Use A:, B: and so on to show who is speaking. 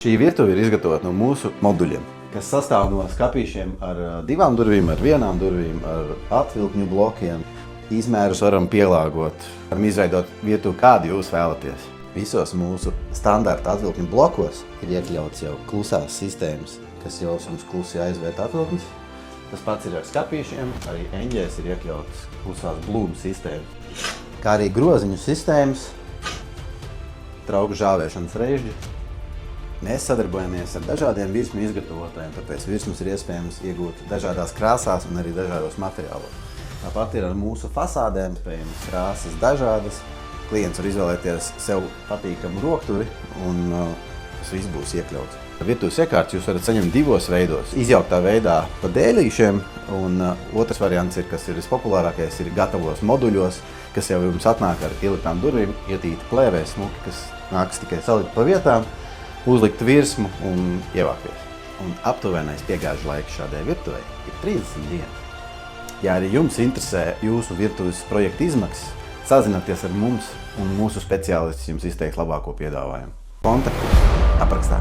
A: Šī virtuve ir izgatavota no mūsu moduļiem, kas sastāv no skapīšiem ar 2 durvīm, ar 1 durvīm, ar atvilkņu blokiem. Izmērus varam pielāgot, varam izveidot virtuvi, kādu jūs vēlaties. Visos mūsu standarta atvilkņu blokos ir iekļauts jau klusās sistēmas, kas jau jums klusi aizvērt atvilknis. Tas pats ir ar skapīšiem, arī eņģēs ir iekļauts klusās blūmu sistēmas. Kā arī groziņu sistēmas, trauku žāvēšanas režģi. Mēs sadarbojamies ar dažādiem virsmu izgatavotājiem, tāpēc virsmas ir iespējams iegūt dažādās krāsās un arī dažādos materiālos. Tāpat ir ar mūsu fasādēm, spējamas krāsas dažādas. Klients var izvēlēties sev patīkamu rokturi un tas viss būs iekļauts. Virtuves iekārtas jūs varat saņemt 2 veidos. Izjauktā veidā pa dēlīšiem un otrs variants ir, kas ir vispopulārākais, ir gatavos moduļos, kas jau jums atnāk ar ieliktām durvīm, ietīti plēvē smuki, kas nākas tikai salikt pa vietām, uzlikt virsmu un ievākties. Un aptuvenais piegāžu laiks šādai virtuvei ir 30 dienas. Ja arī jums interesē jūsu virtuves projekta izmaksas, sazināties ar mums un mūsu speciālists jums izteiks labāko piedāvājumu. Kontakti aprakstā.